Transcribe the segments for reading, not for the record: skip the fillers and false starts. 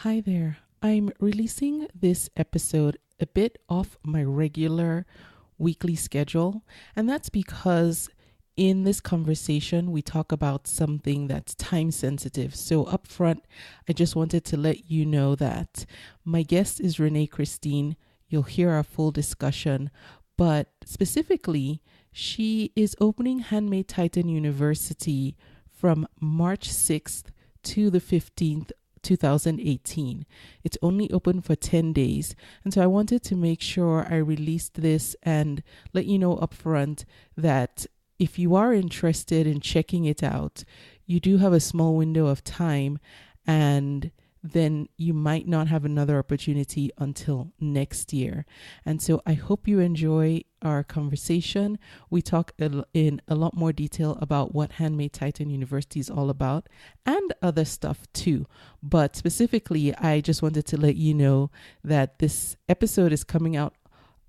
Hi there. I'm releasing this episode a bit off my regular weekly schedule, and that's because in this conversation we talk about something that's time sensitive. So up front, I just wanted to let you know that my guest is Renae Christine. You'll hear our full discussion, but specifically, she is opening Handmade Titan University from March 6th to the 15th 2018. It's only open for 10 days. And so I wanted to make sure I released this and let you know upfront that if you are interested in checking it out, you do have a small window of time, and then you might not have another opportunity until next year. And so I hope you enjoy our conversation. We talk in a lot more detail about what Handmade Titan University is all about and other stuff too. But specifically, I just wanted to let you know that this episode is coming out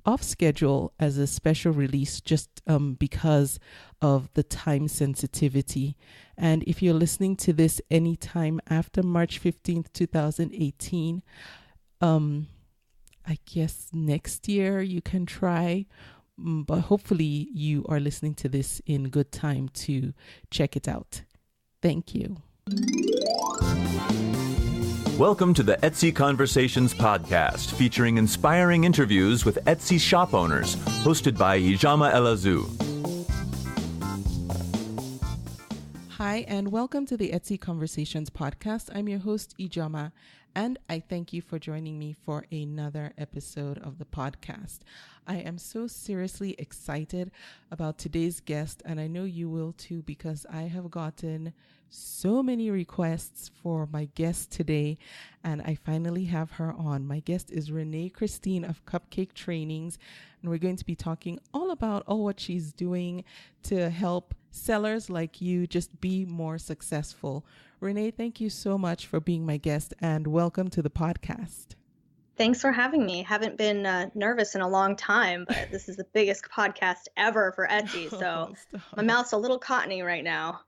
off schedule as a special release just because of the time sensitivity. And if you're listening to this anytime after March 15th, 2018, I guess next year you can try, but hopefully you are listening to this in good time to check it out. Thank you. Welcome to the Etsy Conversations podcast, featuring inspiring interviews with Etsy shop owners, hosted by Ijama Elazu. Hi, and welcome to the Etsy Conversations podcast. I'm your host, Ijama, and I thank you for joining me for another episode of the podcast. I am so seriously excited about today's guest, and I know you will too, because I have gotten so many requests for my guest today, and I finally have her on. My guest is Renae Christine of Cupcake Trainings, and we're going to be talking all about what she's doing to help sellers like you just be more successful. Renae, thank you so much for being my guest, and welcome to the podcast. Thanks for having me. Haven't been nervous in a long time, but this is the biggest podcast ever for Etsy, so my mouth's a little cottony right now.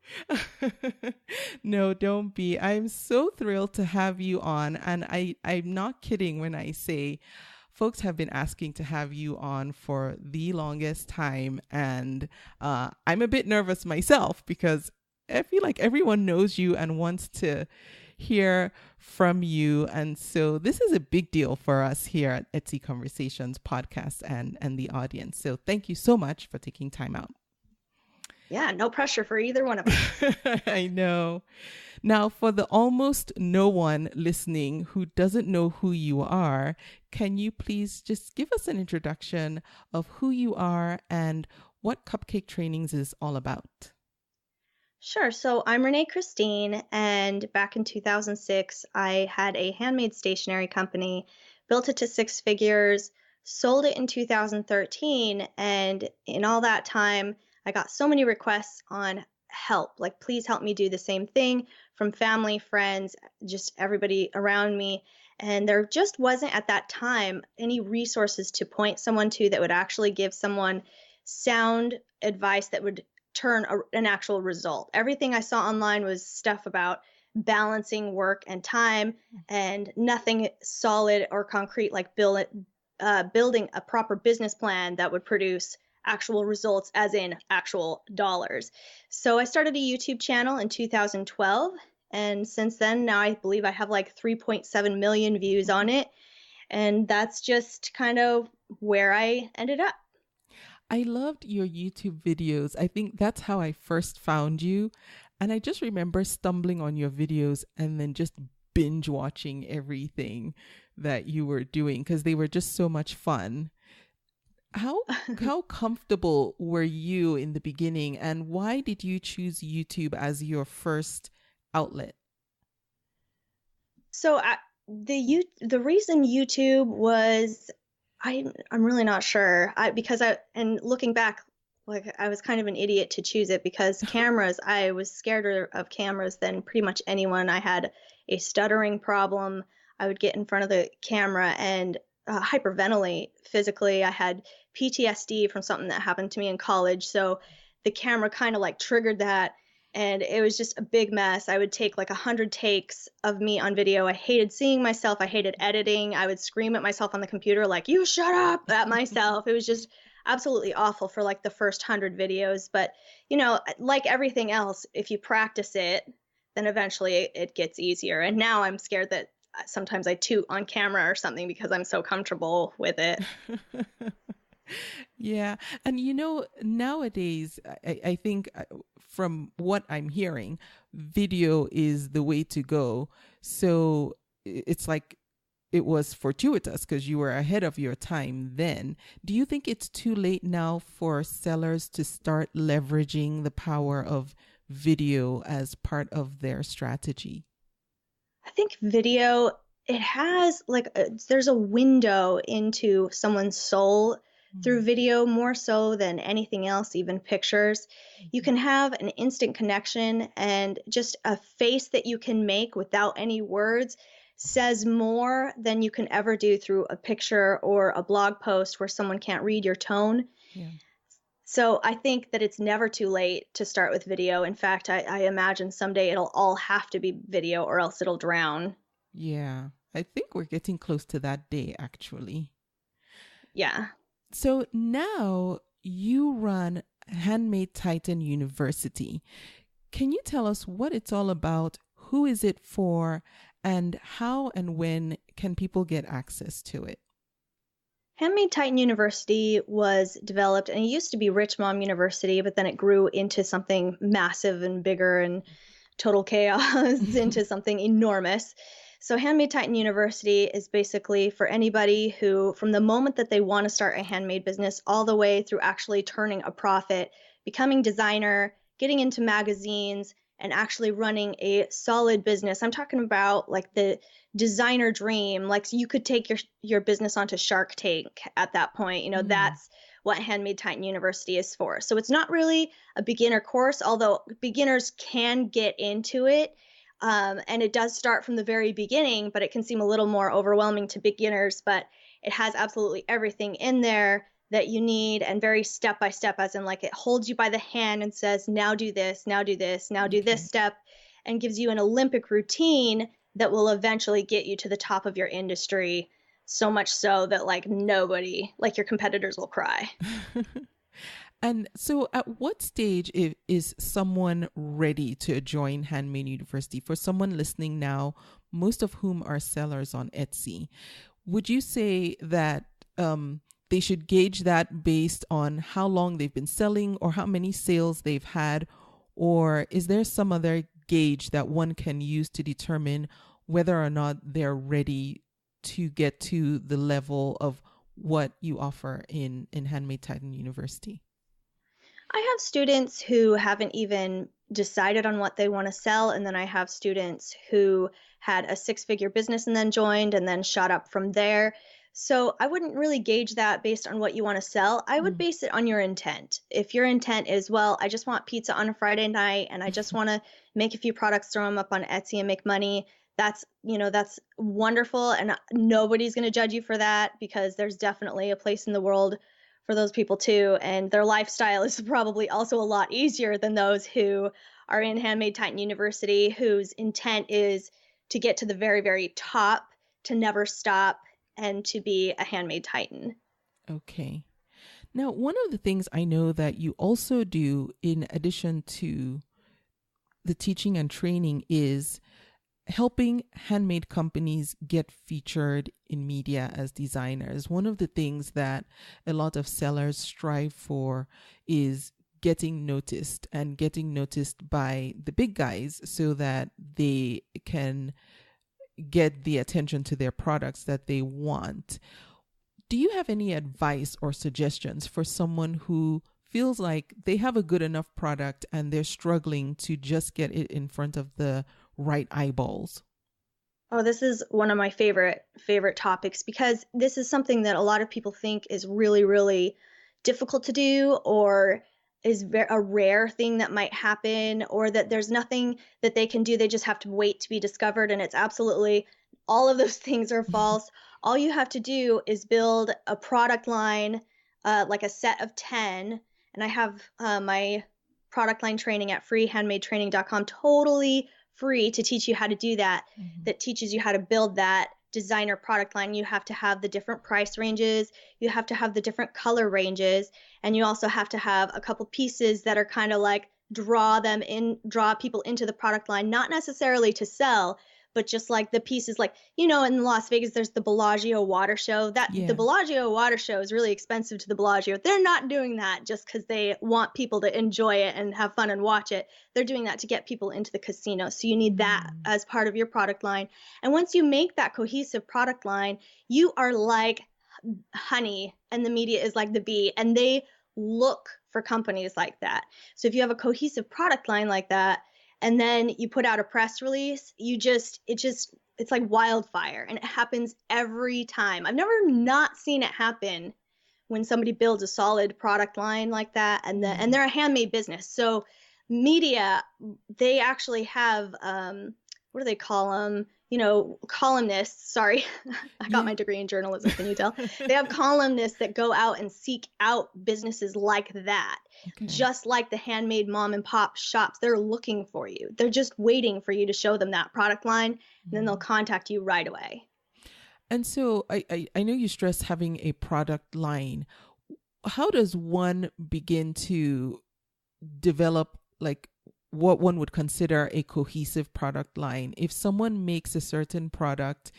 No, don't be. I'm so thrilled to have you on, and I'm not kidding when I say folks have been asking to have you on for the longest time, and I'm a bit nervous myself because I feel like everyone knows you and wants to hear from you. And so this is a big deal for us here at Etsy Conversations podcast and the audience. So thank you so much for taking time out. Yeah, no pressure for either one of us. I know. Now, for the almost no one listening who doesn't know who you are, can you please just give us an introduction of who you are and what Cupcake Trainings is all about? Sure. So I'm Renae Christine, and back in 2006, I had a handmade stationery company, built it to six figures, sold it in 2013, and in all that time, I got so many requests on help, like please help me do the same thing from family, friends, just everybody around me. And there just wasn't at that time any resources to point someone to that would actually give someone sound advice that would turn an actual result. Everything I saw online was stuff about balancing work and time, and nothing solid or concrete like building a proper business plan that would produce actual results, as in actual dollars. So I started a YouTube channel in 2012, and since then, now I believe I have like 3.7 million views on it, and that's just kind of where I ended up. I loved your YouTube videos. I think that's how I first found you. And I just remember stumbling on your videos and then just binge watching everything that you were doing because they were just so much fun. How comfortable were you in the beginning, and why did you choose YouTube as your first outlet? So the reason YouTube was, I'm really not sure. And looking back, like I was kind of an idiot to choose it because cameras, I was scared of cameras than pretty much anyone. I had a stuttering problem. I would get in front of the camera and hyperventilate physically. I had PTSD from something that happened to me in college. So the camera kind of like triggered that. and it was just a big mess. I would take like 100 takes of me on video. I hated seeing myself. I hated editing. I would scream at myself on the computer like, you shut up, at myself. It was just absolutely awful for like the first 100 videos. But, like everything else, if you practice it, then eventually it gets easier. And now I'm scared that sometimes I toot on camera or something because I'm so comfortable with it. Yeah. And nowadays, I think from what I'm hearing, video is the way to go. So it's like it was fortuitous because you were ahead of your time then. Do you think it's too late now for sellers to start leveraging the power of video as part of their strategy? I think video, it has there's a window into someone's soul through video more so than anything else, even pictures. You can have an instant connection, and just a face that you can make without any words says more than you can ever do through a picture or a blog post where someone can't read your tone. Yeah. So I think that it's never too late to start with video. In fact, I imagine someday it'll all have to be video or else it'll drown. Yeah. I think we're getting close to that day, actually. Yeah. So now you run Handmade Titan University. Can you tell us what it's all about? Who is it for? And how and when can people get access to it? Handmade Titan University was developed, and it used to be Rich Mom University, but then it grew into something massive and bigger and total chaos into something enormous. So Handmade Titan University is basically for anybody who, from the moment that they want to start a handmade business all the way through actually turning a profit, becoming designer, getting into magazines, and actually running a solid business. I'm talking about like the designer dream. Like, so you could take your business onto Shark Tank at that point. That's what Handmade Titan University is for. So it's not really a beginner course, although beginners can get into it. And it does start from the very beginning, but it can seem a little more overwhelming to beginners. But it has absolutely everything in there that you need, and very step by step, as in like it holds you by the hand and says, now do this, now do this, now do this step, and gives you an Olympic routine that will eventually get you to the top of your industry, so much so that like nobody, like your competitors, will cry. And so at what stage is someone ready to join Handmade University? For someone listening now, most of whom are sellers on Etsy, would you say that they should gauge that based on how long they've been selling or how many sales they've had? Or is there some other gauge that one can use to determine whether or not they're ready to get to the level of what you offer in Handmade Titan University? I have students who haven't even decided on what they want to sell. And then I have students who had a 6-figure business and then joined and then shot up from there. So I wouldn't really gauge that based on what you want to sell. I would base it on your intent. If your intent is, well, I just want pizza on a Friday night and I just want to make a few products, throw them up on Etsy and make money, that's wonderful. And nobody's going to judge you for that, because there's definitely a place in the world for those people too. And their lifestyle is probably also a lot easier than those who are in Handmade Titan University, whose intent is to get to the very, very top, to never stop, and to be a Handmade Titan. Okay. Now, one of the things I know that you also do in addition to the teaching and training is helping handmade companies get featured in media as designers. One of the things that a lot of sellers strive for is getting noticed, and getting noticed by the big guys so that they can get the attention to their products that they want. Do you have any advice or suggestions for someone who feels like they have a good enough product and they're struggling to just get it in front of the right eyeballs? Oh, this is one of my favorite topics, because this is something that a lot of people think is really, really difficult to do, or is a rare thing that might happen, or that there's nothing that they can do. They just have to wait to be discovered. And it's absolutely, all of those things are false. All you have to do is build a product line, like a set of 10. And I have my product line training at freehandmadetraining.com, totally free, to teach you how to do that, that teaches you how to build that designer product line. You have to have the different price ranges, you have to have the different color ranges, and you also have to have a couple pieces that are kind of like draw people into the product line, not necessarily to sell, but just like the pieces, like, in Las Vegas, there's the Bellagio water show. The Bellagio water show is really expensive to the Bellagio. They're not doing that just because they want people to enjoy it and have fun and watch it. They're doing that to get people into the casino. So you need that as part of your product line. And once you make that cohesive product line, you are like honey and the media is like the bee, and they look for companies like that. So if you have a cohesive product line like that, and then you put out a press release, it's like wildfire, and it happens every time. I've never not seen it happen when somebody builds a solid product line like that, and they're a handmade business. So media, they actually have, what do they call them? Columnists. Sorry, I got my degree in journalism. Can you tell? They have columnists that go out and seek out businesses like that. Okay. Just like the handmade mom and pop shops, they're looking for you. They're just waiting for you to show them that product line, and then they'll contact you right away. And so I know you stress having a product line. How does one begin to develop like what one would consider a cohesive product line? If someone makes a certain product,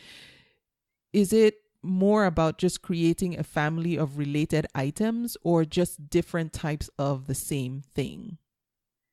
is it more about just creating a family of related items or just different types of the same thing?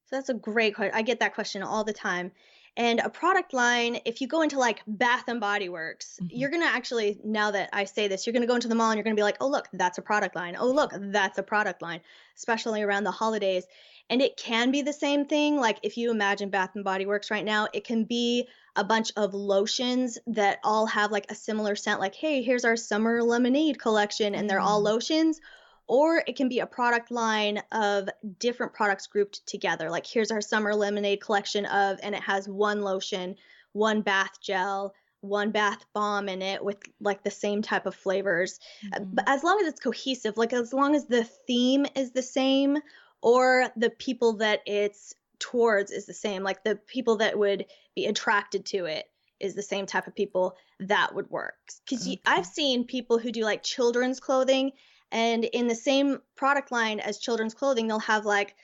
So that's a great question. I get that question all the time. And a product line, if you go into like Bath and Body Works, you're going to actually, now that I say this, you're going to go into the mall and you're going to be like, oh, look, that's a product line. Oh, look, that's a product line, especially around the holidays. And it can be the same thing. Like if you imagine Bath and Body Works right now, it can be a bunch of lotions that all have like a similar scent, like, hey, here's our summer lemonade collection, and they're all lotions. Or it can be a product line of different products grouped together. Like here's our summer lemonade collection and it has one lotion, one bath gel, one bath bomb in it with like the same type of flavors. But as long as it's cohesive, like as long as the theme is the same, or the people that it's towards is the same, like the people that would be attracted to it is the same type of people, that would work. Because I've seen people who do like children's clothing, and in the same product line as children's clothing, they'll have like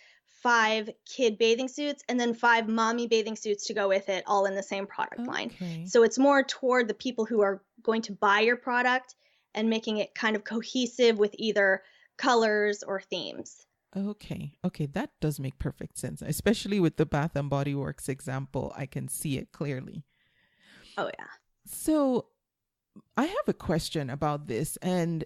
5 kid bathing suits and then 5 mommy bathing suits to go with it, all in the same product line. So it's more toward the people who are going to buy your product and making it kind of cohesive with either colors or themes. Okay, that does make perfect sense, especially with the Bath and Body Works example. I can see it clearly. Oh, yeah. So I have a question about this, and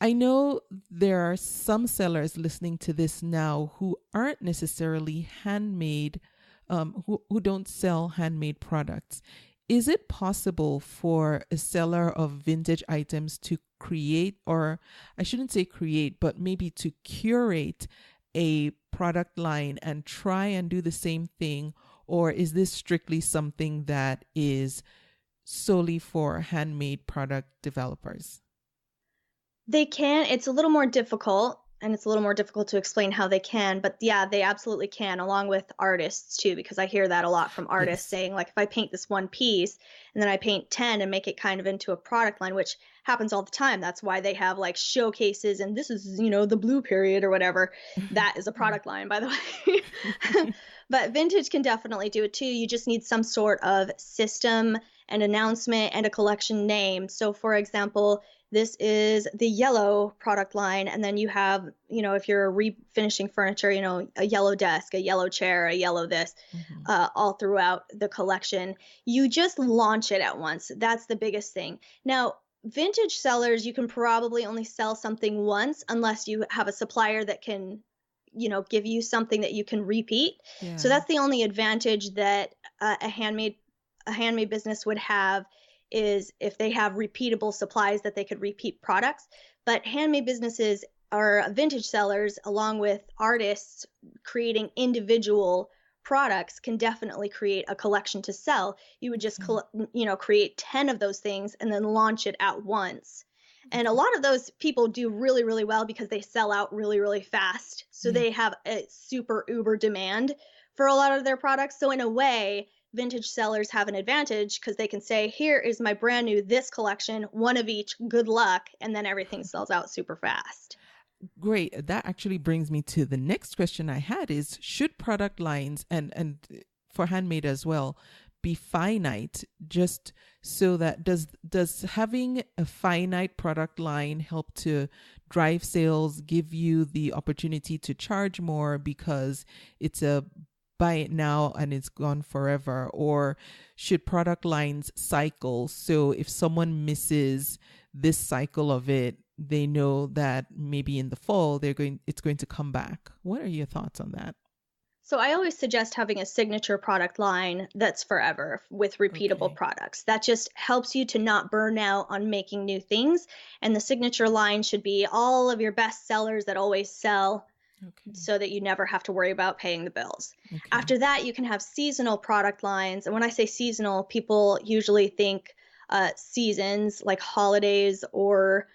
I know there are some sellers listening to this now who aren't necessarily handmade, who don't sell handmade products. Is it possible for a seller of vintage items to create, or I shouldn't say create, but maybe to curate a product line and try and do the same thing? Or is this strictly something that is solely for handmade product developers? They can. It's a little more difficult, and it's a little more difficult to explain how they can, but yeah, they absolutely can, along with artists too, because I hear that a lot from artists saying, like, if I paint this one piece and then I paint 10 and make it kind of into a product line, which happens all the time. That's why they have like showcases, and this is, the blue period or whatever. That is a product line, by the way. But vintage can definitely do it too. You just need some sort of system, an announcement, and a collection name. So for example, this is the yellow product line. And then you have, if you're refinishing furniture, a yellow desk, a yellow chair, a yellow this, all throughout the collection. You just launch it at once. That's the biggest thing. Now, vintage sellers, you can probably only sell something once unless you have a supplier that can, give you something that you can repeat. Yeah. So that's the only advantage that a handmade business would have, is if they have repeatable supplies that they could repeat products. But handmade businesses are vintage sellers, along with artists creating individual products, can definitely create a collection to sell. You would just, create 10 of those things and then launch it at once. And a lot of those people do really, really well because they sell out really, really fast. So they have a super uber demand for a lot of their products. So in a way, vintage sellers have an advantage because they can say, here is my brand new this collection, one of each, good luck. And then everything sells out super fast. Great. That actually brings me to the next question I had is, should product lines and for handmade as well be finite, just so that does having a finite product line help to drive sales, give you the opportunity to charge more because it's a buy it now and it's gone forever? Or should product lines cycle, so if someone misses this cycle of it, they know that maybe in the fall it's going to come back? What are your thoughts on that? So I always suggest having a signature product line that's forever with repeatable products. That just helps you to not burn out on making new things. And the signature line should be all of your best sellers that always sell, so that you never have to worry about paying the bills. After that, you can have seasonal product lines. And when I say seasonal, people usually think seasons like holidays or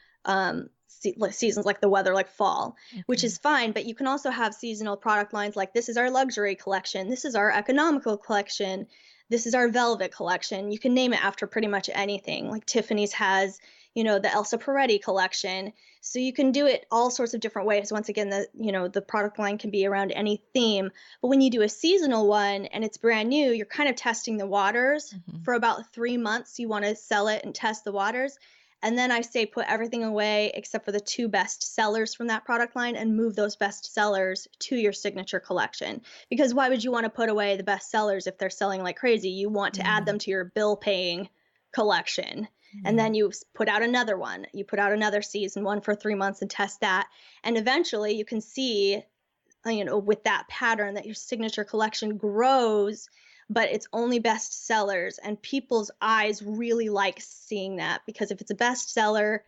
seasons like the weather, like fall, which is fine. But you can also have seasonal product lines like, this is our luxury collection, this is our economical collection, this is our velvet collection. You can name it after pretty much anything. Like Tiffany's has, the Elsa Peretti collection. So you can do it all sorts of different ways. Once again, the product line can be around any theme. But when you do a seasonal one and it's brand new, you're kind of testing the waters for about 3 months. You want to sell it and test the waters. And then I say put everything away except for the 2 best sellers from that product line and move those best sellers to your signature collection. Because why would you want to put away the best sellers if they're selling like crazy? You want to add them to your bill paying collection. And then you put out another one. You put out another season one for 3 months and test that. And eventually you can see, with that pattern, that your signature collection grows, but it's only best sellers, and people's eyes really like seeing that, because if it's a bestseller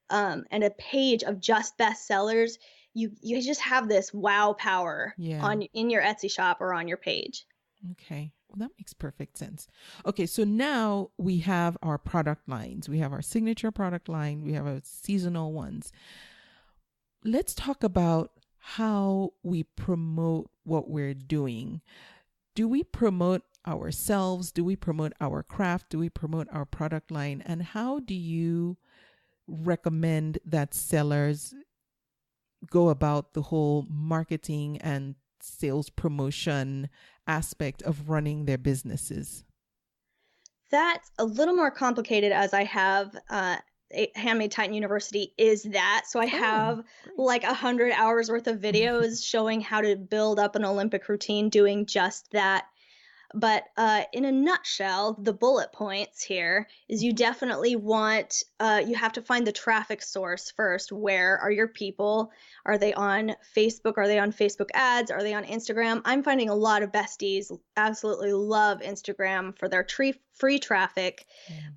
and a page of just bestsellers, you just have this wow power in your Etsy shop or on your page. Okay. Well, that makes perfect sense. Okay, so now we have our product lines. We have our signature product line. We have our seasonal ones. Let's talk about how we promote what we're doing. Do we promote ourselves? Do we promote our craft? Do we promote our product line? And how do you recommend that sellers go about the whole marketing and sales promotion aspect of running their businesses? That's a little more complicated, as I have Handmade Titan University is that. So I have like 100 hours worth of videos showing how to build up an Olympic routine doing just that. But in a nutshell, the bullet points here is you definitely want, you have to find the traffic source first. Where are your people? Are they on Facebook? Are they on Facebook ads? Are they on Instagram? I'm finding a lot of besties absolutely love Instagram for their free traffic,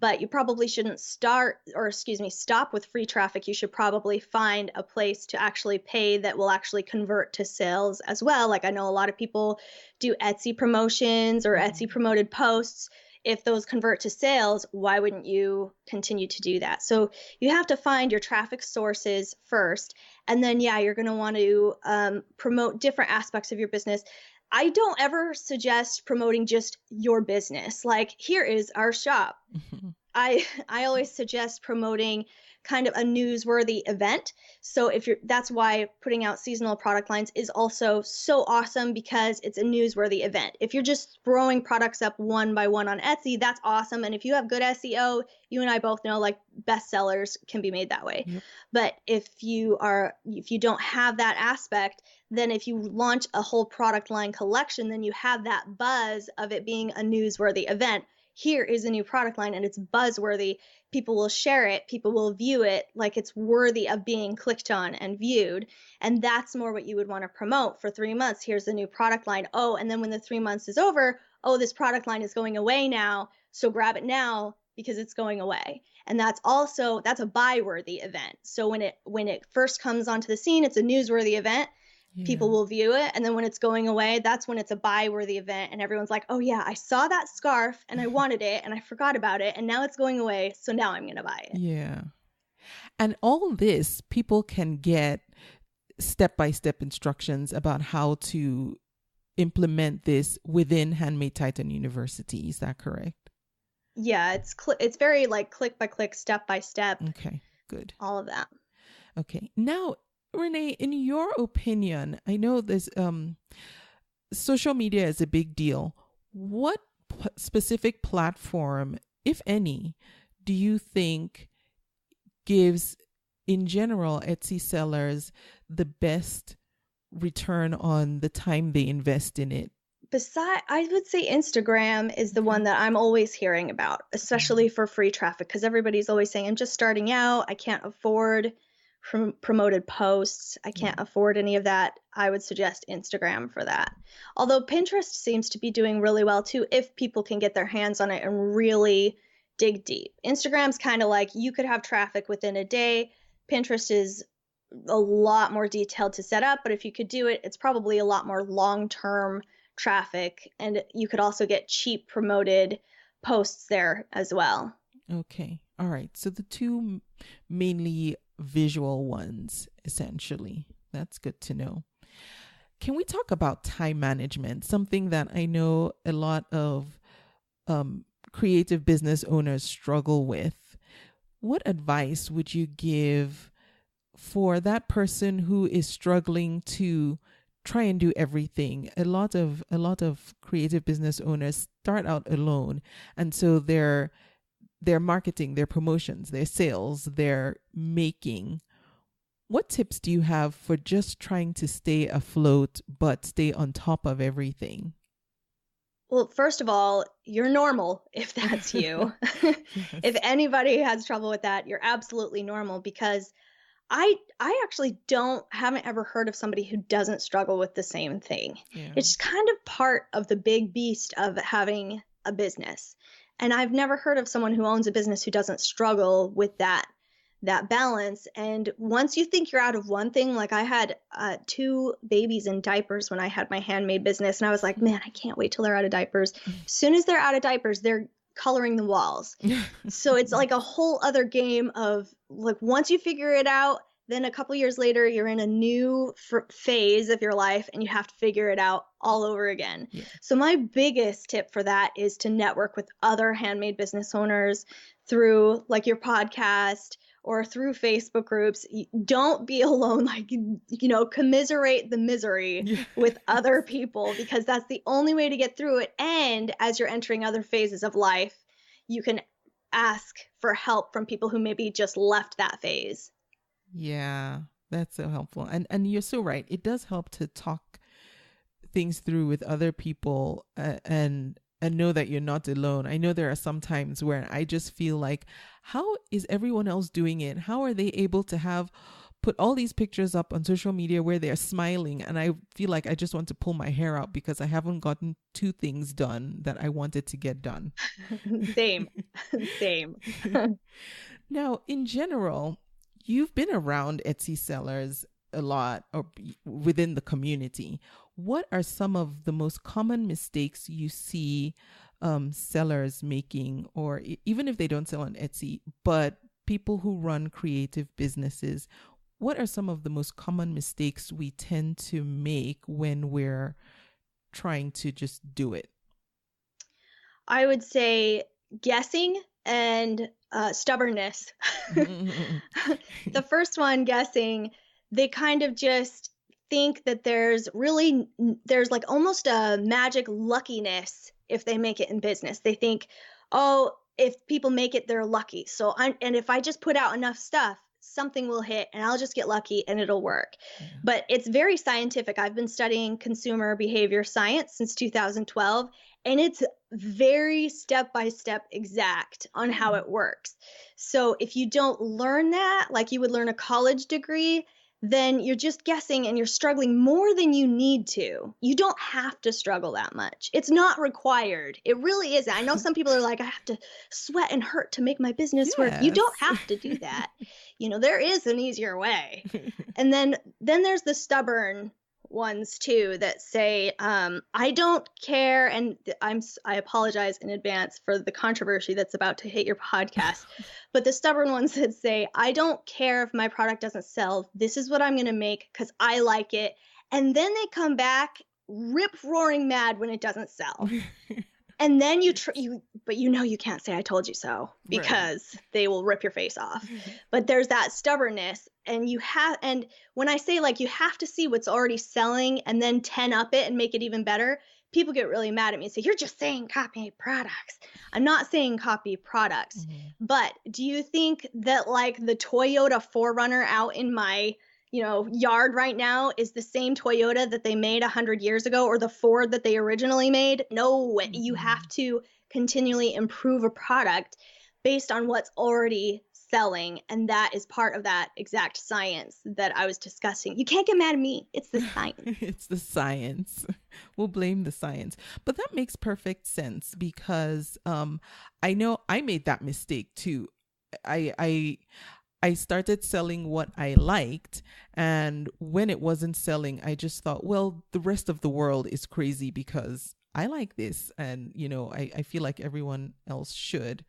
but you probably shouldn't stop with free traffic. You should probably find a place to actually pay that will actually convert to sales as well. Like I know a lot of people do Etsy promotions or Etsy promoted posts. If those convert to sales, why wouldn't you continue to do that? So you have to find your traffic sources first. And then, you're going to want to promote different aspects of your business. I don't ever suggest promoting just your business. Like, here is our shop. I always suggest promoting kind of a newsworthy event. So that's why putting out seasonal product lines is also so awesome, because it's a newsworthy event. If you're just throwing products up one by one on Etsy, that's awesome. And if you have good SEO, you and I both know like bestsellers can be made that way. Yep. But if you don't have that aspect, then if you launch a whole product line collection, then you have that buzz of it being a newsworthy event. Here is a new product line and it's buzzworthy. People will share it. People will view it like it's worthy of being clicked on and viewed. And that's more what you would want to promote for 3 months. Here's the new product line. Oh, and then when the 3 months is over, this product line is going away now. So grab it now because it's going away. And that's a buy-worthy event. So when it first comes onto the scene, it's a newsworthy event. People will view it. And then when it's going away, that's when it's a buy-worthy event. And everyone's like, oh yeah, I saw that scarf and I wanted it and I forgot about it. And now it's going away. So now I'm going to buy it. Yeah. And all this, people can get step-by-step instructions about how to implement this within Handmade Titan University. Is that correct? Yeah, it's very like click by click, step by step. Okay, good. All of that. Okay. Now, Renae, in your opinion, I know this social media is a big deal. What specific platform, if any, do you think gives, in general, Etsy sellers the best return on the time they invest in it? I would say Instagram is the one that I'm always hearing about, especially for free traffic, because everybody's always saying, I'm just starting out. I can't afford promoted posts. I can't afford any of that. I would suggest Instagram for that. Although Pinterest seems to be doing really well too, if people can get their hands on it and really dig deep. Instagram's kind of like you could have traffic within a day. Pinterest is a lot more detailed to set up, but if you could do it, it's probably a lot more long-term traffic, and you could also get cheap promoted posts there as well. Okay. All right. So the two mainly visual ones, essentially. That's good to know. Can we talk about time management? Something that I know a lot of creative business owners struggle with. What advice would you give for that person who is struggling to try and do everything? A lot of creative business owners start out alone, and so their marketing, their promotions, their sales, their making. What tips do you have for just trying to stay afloat but stay on top of everything? Well, first of all, you're normal if that's you. Yes. If anybody has trouble with that, you're absolutely normal, because I actually haven't ever heard of somebody who doesn't struggle with the same thing. Yeah. It's kind of part of the big beast of having a business. And I've never heard of someone who owns a business who doesn't struggle with that balance. And once you think you're out of one thing, like I had 2 babies in diapers when I had my handmade business, and I was like, man, I can't wait till they're out of diapers. As soon as they're out of diapers, they're coloring the walls. So it's like a whole other game of like, once you figure it out, then a couple years later, you're in a new phase of your life and you have to figure it out all over again. Yeah. So my biggest tip for that is to network with other handmade business owners through like your podcast or through Facebook groups. Don't be alone, like, commiserate the misery with other people, because that's the only way to get through it. And as you're entering other phases of life, you can ask for help from people who maybe just left that phase. Yeah, that's so helpful. And you're so right. It does help to talk things through with other people and know that you're not alone. I know there are some times where I just feel like, how is everyone else doing it? How are they able to put all these pictures up on social media where they're smiling? And I feel like I just want to pull my hair out because I haven't gotten 2 things done that I wanted to get done. Same. Now, in general, you've been around Etsy sellers a lot, or within the community. What are some of the most common mistakes you see sellers making, or even if they don't sell on Etsy, but people who run creative businesses? What are some of the most common mistakes we tend to make when we're trying to just do it? I would say guessing and stubbornness. The first one, guessing, they kind of just think that there's like almost a magic luckiness if they make it in business. They think, oh, if people make it, they're lucky. And if I just put out enough stuff, something will hit and I'll just get lucky and it'll work. Yeah. But it's very scientific. I've been studying consumer behavior science since 2012, and it's very step-by-step exact on how it works. So if you don't learn that, like you would learn a college degree, then you're just guessing and you're struggling more than you need to. You don't have to struggle that much. It's not required. It really isn't. I know some people are like, I have to sweat and hurt to make my business work. You don't have to do that. There is an easier way. And then there's the stubborn ones too that say, I don't care, and I apologize in advance for the controversy that's about to hit your podcast, but the stubborn ones that say, I don't care if my product doesn't sell, this is what I'm going to make because I like it, and then they come back rip roaring mad when it doesn't sell. And then but you can't say I told you so, because they will rip your face off. But there's that stubbornness, and when I say, like, you have to see what's already selling and then 10 up it and make it even better, people get really mad at me and say, you're just saying copy products. I'm not saying copy products. But do you think that, like, the Toyota 4Runner out in my yard right now is the same Toyota that they made 100 years ago, or the Ford that they originally made? No, you have to continually improve a product based on what's already selling. And that is part of that exact science that I was discussing. You can't get mad at me. It's the science. It's the science. We'll blame the science. But that makes perfect sense, because I know I made that mistake too. I started selling what I liked, and when it wasn't selling, I just thought, well, the rest of the world is crazy because I like this, and I feel like everyone else should.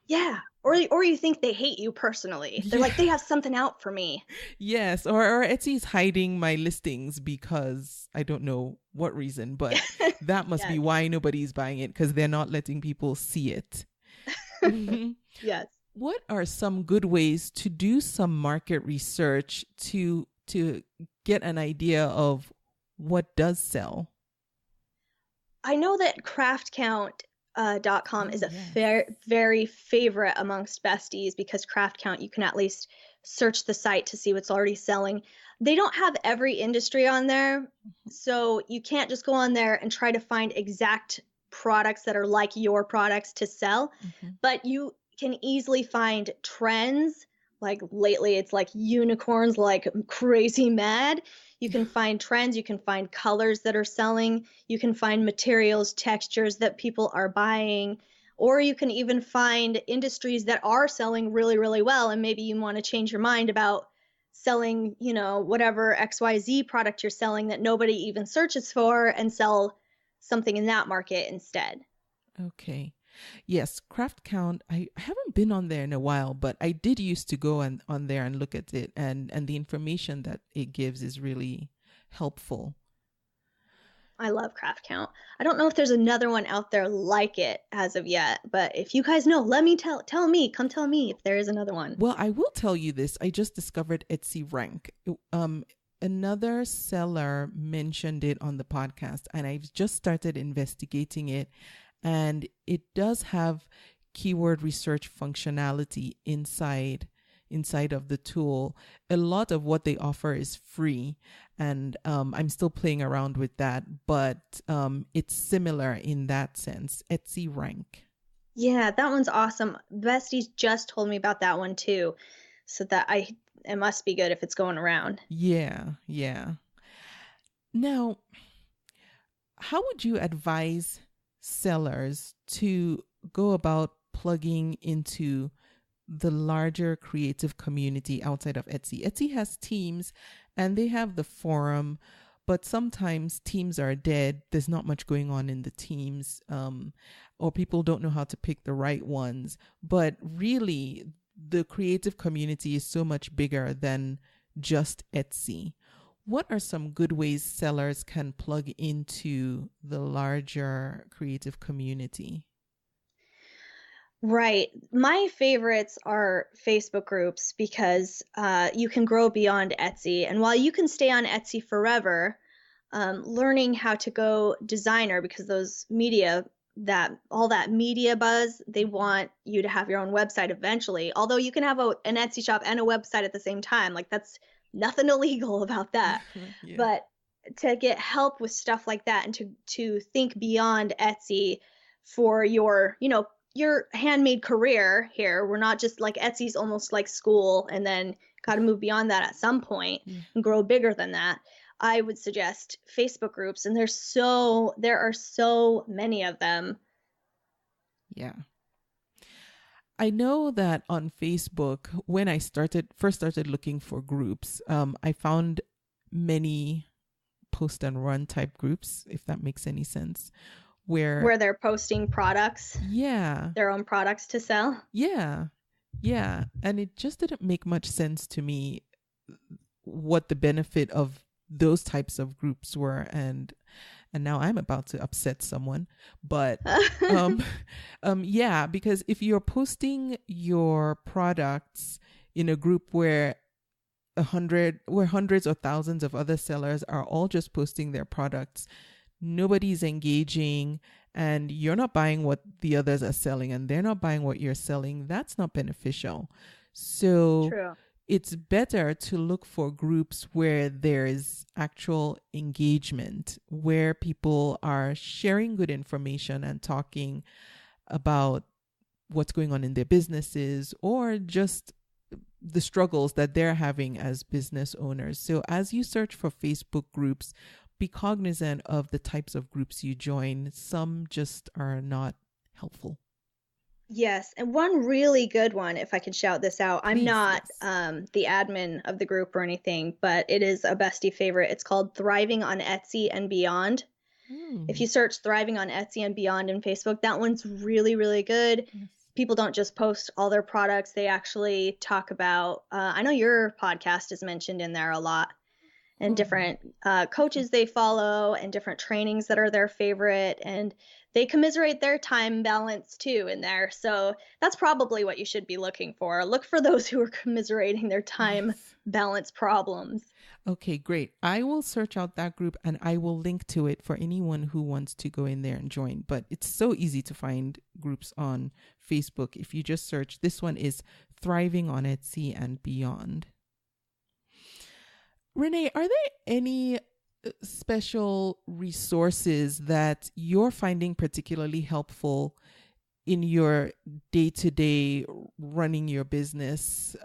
Yeah. Or you think they hate you personally. They're like, they have something out for me. Yes. Or Etsy's hiding my listings because I don't know what reason, but that must be why nobody's buying it, because they're not letting people see it. Yes. What are some good ways to do some market research to get an idea of what does sell? I know that craftcount.com is a very favorite amongst besties, because CraftCount, you can at least search the site to see what's already selling. They don't have every industry on there, so you can't just go on there and try to find exact products that are like your products to sell, but you can easily find trends. Like lately it's like unicorns like crazy mad. You can find trends, you can find colors that are selling, you can find materials, textures that people are buying, or you can even find industries that are selling really, really well, and maybe you want to change your mind about selling, whatever XYZ product you're selling that nobody even searches for, and sell something in that market instead. Okay. Yes, Craft Count. I haven't been on there in a while, but I did used to go on there and look at it, and the information that it gives is really helpful. I love Craft Count. I don't know if there's another one out there like it as of yet, but if you guys know, let me come tell me if there is another one. Well, I will tell you this. I just discovered Etsy Rank. Another seller mentioned it on the podcast, and I've just started investigating it. And it does have keyword research functionality inside of the tool. A lot of what they offer is free, and I'm still playing around with that, but it's similar in that sense. Etsy Rank. Yeah, that one's awesome. Besties just told me about that one too, so that it must be good if it's going around. Yeah. Now, how would you advise sellers to go about plugging into the larger creative community outside of Etsy? Etsy has teams and they have the forum, but sometimes teams are dead. There's not much going on in the teams, or people don't know how to pick the right ones. But really, the creative community is so much bigger than just Etsy. What are some good ways sellers can plug into the larger creative community? Right. My favorites are Facebook groups, because you can grow beyond Etsy. And while you can stay on Etsy forever, learning how to go designer, because those all that media buzz, they want you to have your own website eventually. Although you can have an Etsy shop and a website at the same time. Like, that's nothing illegal about that. Yeah. But to get help with stuff like that, and to think beyond Etsy for your handmade career here. We're not just like, Etsy's almost like school, and then got to move beyond that at some point and grow bigger than that. I would suggest Facebook groups, and there are so many of them. Yeah. I know that on Facebook, when I first started looking for groups, I found many post and run type groups, if that makes any sense, where Where they're posting products, yeah, their own products to sell. yeah, yeah. And it just didn't make much sense to me what the benefit of those types of groups were. And now I'm about to upset someone, but yeah, because if you're posting your products in a group where hundreds or thousands of other sellers are all just posting their products, nobody's engaging, and you're not buying what the others are selling and they're not buying what you're selling, that's not beneficial. So True. it's better to look for groups where there is actual engagement, where people are sharing good information and talking about what's going on in their businesses or just the struggles that they're having as business owners. So as you search for Facebook groups, be cognizant of the types of groups you join. Some just are not helpful. Yes, and one really good one, if I can shout this out. I'm Please, not yes. the admin of the group or anything, but it is a bestie favorite. It's called Thriving on Etsy and Beyond. If you search Thriving on Etsy and Beyond in Facebook, that one's really, really good. Yes. People don't just post all their products. They actually talk about, I know your podcast is mentioned in there a lot, and different coaches they follow and different trainings that are their favorite. And they commiserate their time balance too in there. So that's probably what you should be looking for. Look for those who are commiserating their time balance problems. Okay, great. I will search out that group and I will link to it for anyone who wants to go in there and join. But it's so easy to find groups on Facebook. If you just search, this one is Thriving on Etsy and Beyond. Renae, are there any special resources that you're finding particularly helpful in your day-to-day running your business?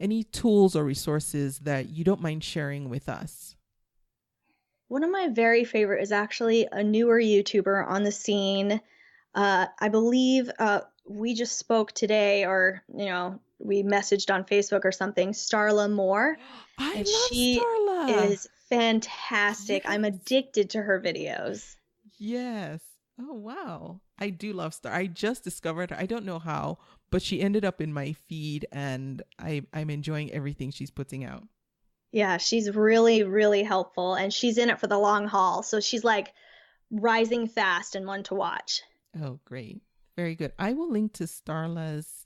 Any tools or resources that you don't mind sharing with us? One of my very favorite is actually a newer YouTuber on the scene. I believe we just spoke today, or we messaged on Facebook or something. Starla Moore. I And love she Starla. is fantastic. Yes. I'm addicted to her videos. Yes. Oh, wow. I do love Star. I just discovered her. I don't know how, but she ended up in my feed and I'm enjoying everything she's putting out. Yeah, she's really, really helpful, and she's in it for the long haul. So she's like rising fast and one to watch. Oh, great. Very good. I will link to Starla's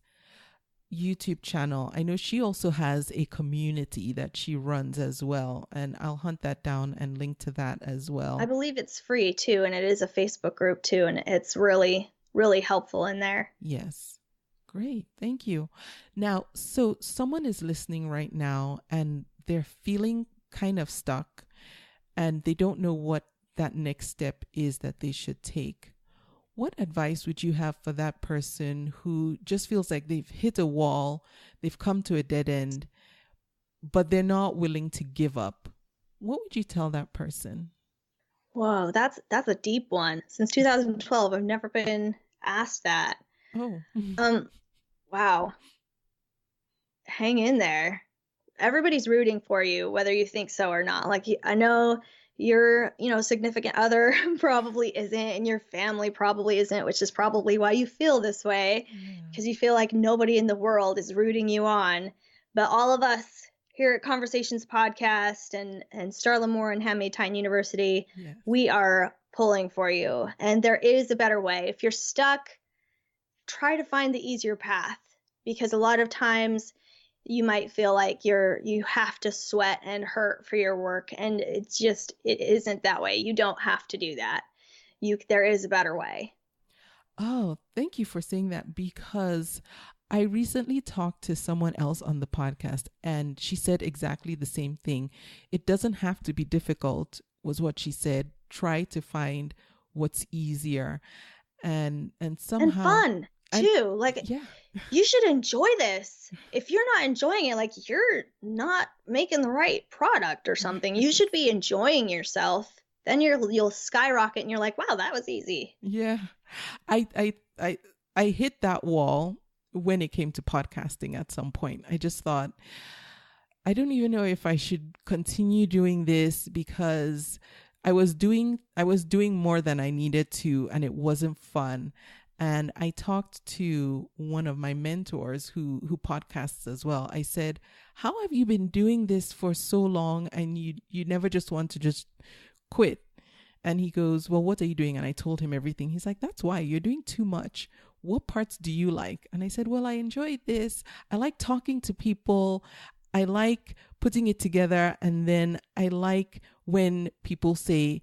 YouTube channel. I know she also has a community that she runs as well, and I'll hunt that down and link to that as well. I believe it's free too, and it is a Facebook group too, and it's really, really helpful in there. Yes. Great. Thank you. Now, so someone is listening right now and they're feeling kind of stuck and they don't know what that next step is that they should take. What advice would you have for that person who just feels like they've hit a wall, they've come to a dead end, but they're not willing to give up? What would you tell that person? Whoa, that's a deep one. Since 2012, I've never been asked that. Oh. Wow. Hang in there. Everybody's rooting for you, whether you think so or not. Like, I know your significant other probably isn't, and your family probably isn't, which is probably why you feel this way, because you feel like nobody in the world is rooting you on. But all of us here at Conversations Podcast and Starla Moore and Handmade Titan University, Yes. we are pulling for you, and there is a better way. If you're stuck, try to find the easier path, because a lot of times you might feel like you have to sweat and hurt for your work, and it isn't that way. You don't have to do that. There is a better way. Oh, thank you for saying that, because I recently talked to someone else on the podcast and she said exactly the same thing. It doesn't have to be difficult, was what she said. Try to find what's easier and somehow and fun too. Yeah. You should enjoy this. If you're not enjoying it, like, you're not making the right product or something. You should be enjoying yourself. Then you'll skyrocket and you're like, wow, that was easy. Yeah. I hit that wall when it came to podcasting at some point. I just thought, I don't even know if I should continue doing this because I was doing more than I needed to, and it wasn't fun. And I talked to one of my mentors who podcasts as well. I said, "How have you been doing this for so long and you never just want to just quit?" And he goes, "Well, what are you doing?" And I told him everything. He's like, "That's why you're doing too much. What parts do you like?" And I said, "Well, I enjoy this. I like talking to people. I like putting it together. And then I like when people say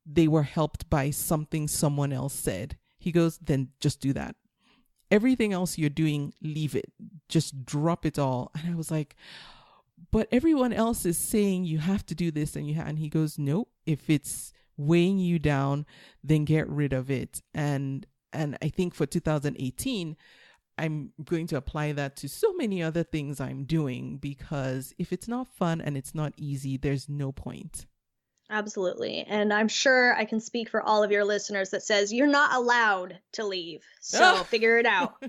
they were helped by something someone else said." He goes, "Then just do that. Everything else you're doing, leave it. Just drop it all." And I was like, "But everyone else is saying you have to do this and he goes, "Nope. If it's weighing you down, then get rid of it." And I think for 2018, I'm going to apply that to so many other things I'm doing, because if it's not fun and it's not easy, there's no point. Absolutely. And I'm sure I can speak for all of your listeners that says you're not allowed to leave. So figure it out.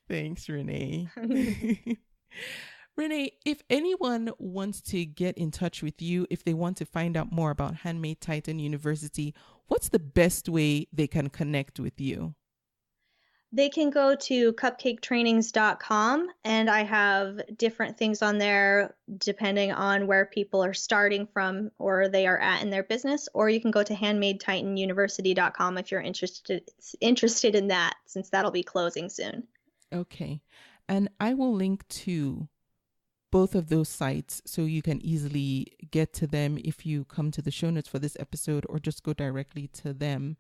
Thanks, Renae. Renae, if anyone wants to get in touch with you, if they want to find out more about Handmade Titan University, what's the best way they can connect with you? They can go to cupcaketrainings.com, and I have different things on there depending on where people are starting from or they are at in their business. Or you can go to handmadetitanuniversity.com if you're interested in that, since that'll be closing soon. Okay. And I will link to both of those sites so you can easily get to them if you come to the show notes for this episode, or just go directly to them.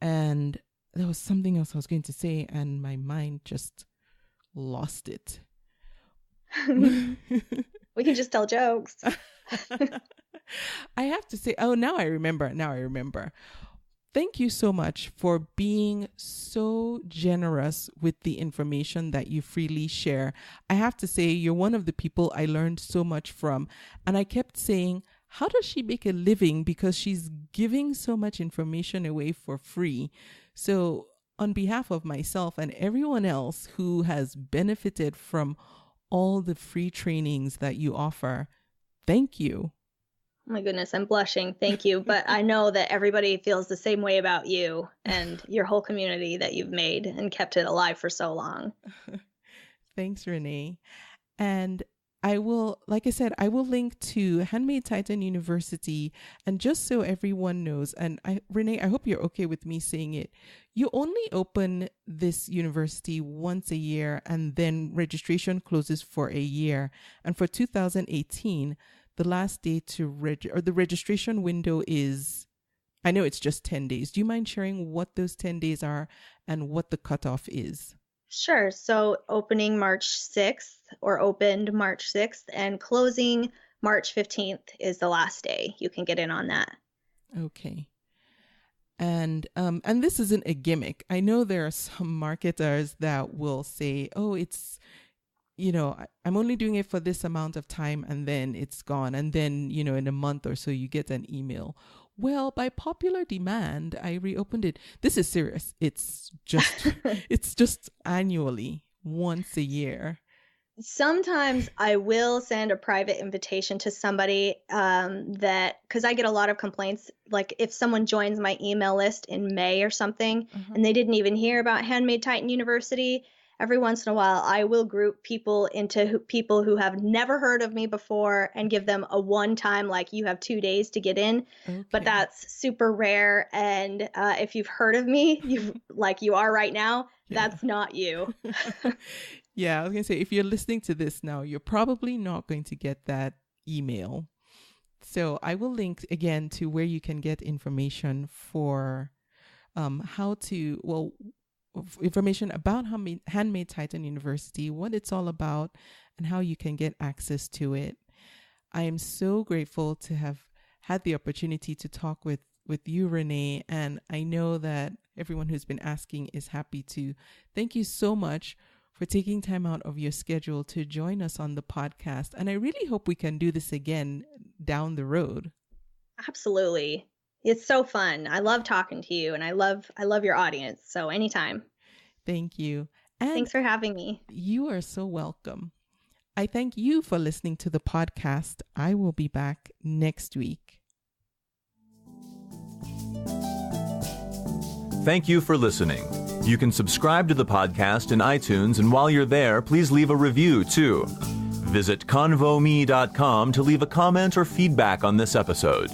And there was something else I was going to say and my mind just lost it. We can just tell jokes. I have to say, now I remember. Thank you so much for being so generous with the information that you freely share. I have to say, you're one of the people I learned so much from. And I kept saying, how does she make a living? Because she's giving so much information away for free. So on behalf of myself and everyone else who has benefited from all the free trainings that you offer, thank you. Oh my goodness, I'm blushing. Thank you. But I know that everybody feels the same way about you and your whole community that you've made and kept it alive for so long. Thanks, Renae. And I will, like I said, I will link to Handmade Titan University. And just so everyone knows, and Renae, I hope you're okay with me saying it, you only open this university once a year, and then registration closes for a year. And for 2018, the last day the registration window is, I know it's just 10 days. Do you mind sharing what those 10 days are and what the cutoff is? Sure. So opened March 6th and closing March 15th is the last day. You can get in on that. Okay. And this isn't a gimmick. I know there are some marketers that will say, "Oh, it's, I'm only doing it for this amount of time and then it's gone." And then, in a month or so you get an email. Well, by popular demand, I reopened it. This is serious. It's just annually, once a year. Sometimes I will send a private invitation to somebody because I get a lot of complaints. Like if someone joins my email list in May or something, and they didn't even hear about Handmade Titan University, every once in a while, I will group people into people who have never heard of me before and give them a one-time, like, you have 2 days to get in. Okay. But that's super rare. And if you've heard of me, you are right now, that's not you. Yeah, I was going to say, if you're listening to this now, you're probably not going to get that email. So I will link again to where you can get information for information about Handmade Titan University, what it's all about, and how you can get access to it. I am so grateful to have had the opportunity to talk with you, Renae, and I know that everyone who's been asking is happy to. Thank you so much for taking time out of your schedule to join us on the podcast. And I really hope we can do this again down the road. Absolutely. It's so fun. I love talking to you, and I love your audience. So anytime. Thank you. And thanks for having me. You are so welcome. I thank you for listening to the podcast. I will be back next week. Thank you for listening. You can subscribe to the podcast in iTunes, and while you're there, please leave a review too. Visit convome.com to leave a comment or feedback on this episode.